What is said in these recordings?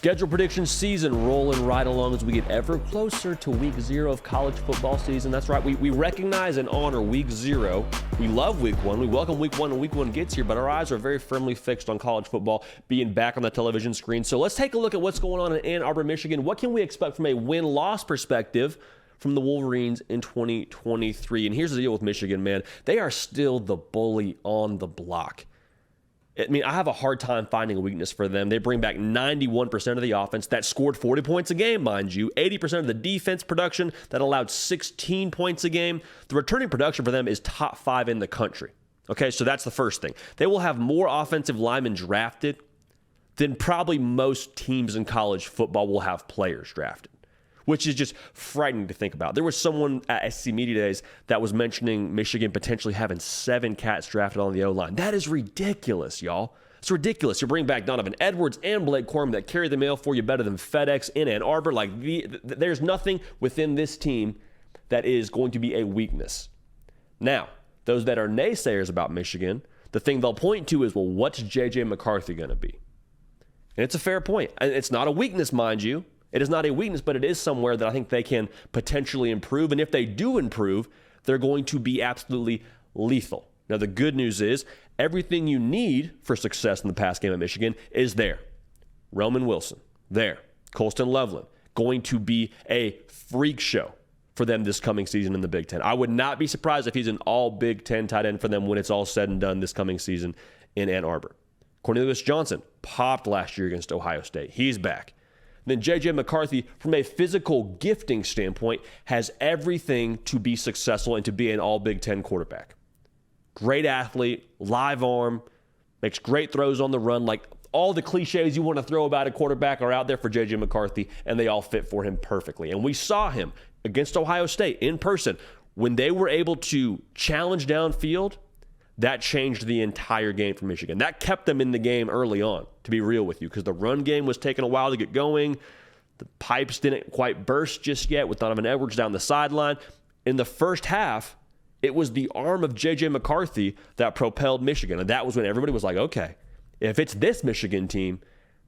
Schedule prediction season rolling right along as we get ever closer to week 0 of college football season. That's right, we recognize and honor week 0. We love week 1. We welcome week 1 when week 1 gets here, but our eyes are very firmly fixed on college football being back on the television screen. So let's take a look at what's going on in Ann Arbor, Michigan. What can we expect from a win-loss perspective from the Wolverines in 2023? And here's the deal with Michigan, man. They are still the bully on the block. I mean, I have a hard time finding a weakness for them. They bring back 91% of the offense that scored 40 points a game, mind you. 80% of the defense production that allowed 16 points a game. The returning production for them is top 5 in the country. Okay, so that's the first thing. They will have more offensive linemen drafted than probably most teams in college football will have players drafted, which is just frightening to think about. There was someone at SC Media Days that was mentioning Michigan potentially having 7 cats drafted on the O-line. That is ridiculous, y'all. It's ridiculous. You bring back Donovan Edwards and Blake Corum that carry the mail for you better than FedEx in Ann Arbor. There's nothing within this team that is going to be a weakness. Now, those that are naysayers about Michigan, the thing they'll point to is, well, what's J.J. McCarthy going to be? And it's a fair point. It's not a weakness, mind you. It is not a weakness, but it is somewhere that I think they can potentially improve. And if they do improve, they're going to be absolutely lethal. Now, the good news is everything you need for success in the pass game at Michigan is there. Roman Wilson, there. Colston Loveland, going to be a freak show for them this coming season in the Big Ten. I would not be surprised if he's an all Big Ten tight end for them when it's all said and done this coming season in Ann Arbor. Cornelius Johnson popped last year against Ohio State. He's back. Then J.J. McCarthy, from a physical gifting standpoint, has everything to be successful and to be an all-Big Ten quarterback. Great athlete, live arm, makes great throws on the run. Like, all the cliches you want to throw about a quarterback are out there for J.J. McCarthy, and they all fit for him perfectly. And we saw him against Ohio State in person. When they were able to challenge downfield, that changed the entire game for Michigan. That kept them in the game early on, to be real with you, because the run game was taking a while to get going. The pipes didn't quite burst just yet with Donovan Edwards down the sideline. In the first half, it was the arm of J.J. McCarthy that propelled Michigan. And that was when everybody was like, okay, if it's this Michigan team,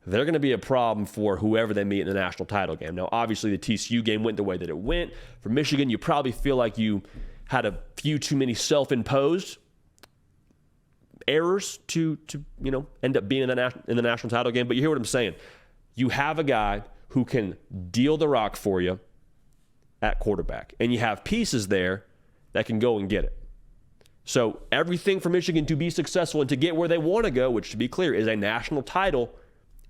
they're going to be a problem for whoever they meet in the national title game. Now, obviously, the TCU game went the way that it went. For Michigan, you probably feel like you had a few too many self-imposed errors to end up being in the national title game. But you hear what I'm saying. You have a guy who can deal the rock for you at quarterback, and you have pieces there that can go and get it. So everything for Michigan to be successful and to get where they want to go, which, to be clear, is a national title,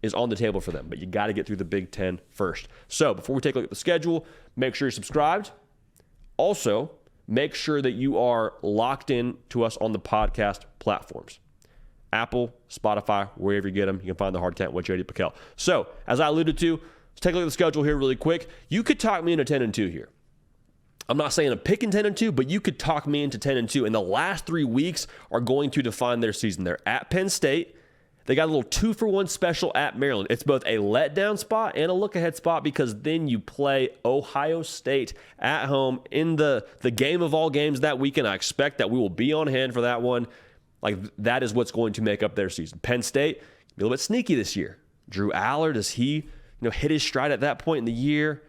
is on the table for them. But you got to get through the Big Ten first. So before we take a look at the schedule, make sure you're subscribed. Also, make sure that you are locked in to us on the podcast platforms. Apple, Spotify, wherever you get them, you can find the Hard Count with J.D. Pickell. So, as I alluded to, let's take a look at the schedule here really quick. You could talk me into 10-2 here. I'm not saying I'm picking 10-2, but you could talk me into 10-2. And the last 3 weeks are going to define their season. They're at Penn State. They got a little 2-for-1 special at Maryland. It's both a letdown spot and a look-ahead spot because then you play Ohio State at home in the game of all games that weekend. I expect that we will be on hand for that one. Like, that is what's going to make up their season. Penn State, a little bit sneaky this year. Drew Aller, does he hit his stride at that point in the year?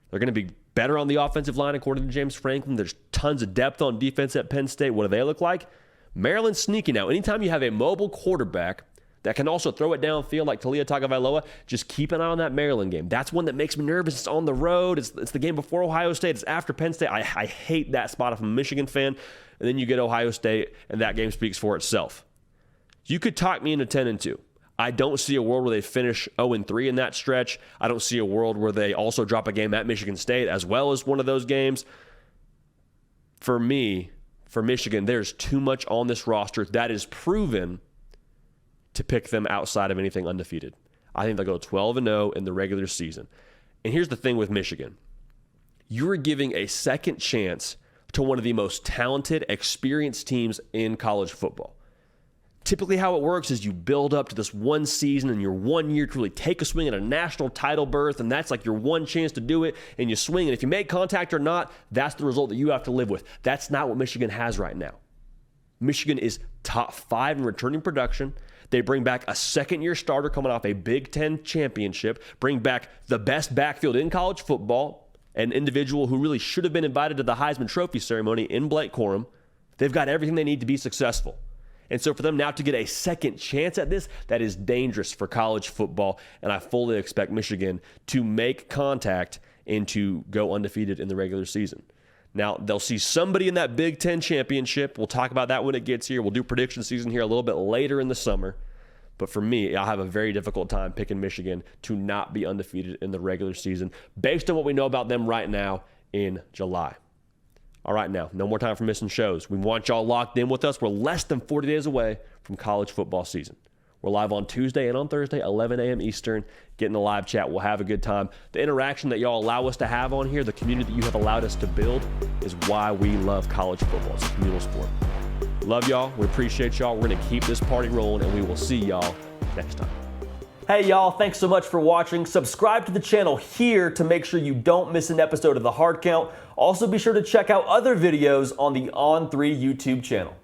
They're going to be better on the offensive line, according to James Franklin. There's tons of depth on defense at Penn State. What do they look like? Maryland's sneaky now. Anytime you have a mobile quarterback that can also throw it downfield like Taulia Tagovailoa, just keep an eye on that Maryland game. That's one that makes me nervous. It's on the road. It's the game before Ohio State. It's after Penn State. I hate that spot if I'm a Michigan fan. And then you get Ohio State, and that game speaks for itself. You could talk me into 10-2. I don't see a world where they finish 0-3 in that stretch. I don't see a world where they also drop a game at Michigan State as well as one of those games. For me, for Michigan, there's too much on this roster that is proven to pick them outside of anything undefeated. I think they'll go 12-0 in the regular season. And here's the thing with Michigan. You're giving a second chance to one of the most talented, experienced teams in college football. Typically how it works is you build up to this one season and your 1 year to really take a swing at a national title berth, and that's like your one chance to do it, and you swing. And if you make contact or not, that's the result that you have to live with. That's not what Michigan has right now. Michigan is top 5 in returning production. They bring back a second-year starter coming off a Big Ten championship, bring back the best backfield in college football, an individual who really should have been invited to the Heisman Trophy ceremony in Blake Corum. They've got everything they need to be successful. And so for them now to get a second chance at this, that is dangerous for college football, and I fully expect Michigan to make contact and to go undefeated in the regular season. Now, they'll see somebody in that Big Ten championship. We'll talk about that when it gets here. We'll do prediction season here a little bit later in the summer. But for me, I'll have a very difficult time picking Michigan to not be undefeated in the regular season based on what we know about them right now in July. All right, now, no more time for missing shows. We want y'all locked in with us. We're less than 40 days away from college football season. We're live on Tuesday and on Thursday, 11 a.m. Eastern. Get in the live chat. We'll have a good time. The interaction that y'all allow us to have on here, the community that you have allowed us to build, is why we love college football. It's a communal sport. Love y'all. We appreciate y'all. We're going to keep this party rolling, and we will see y'all next time. Hey, y'all. Thanks so much for watching. Subscribe to the channel here to make sure you don't miss an episode of The Hard Count. Also, be sure to check out other videos on the On3 YouTube channel.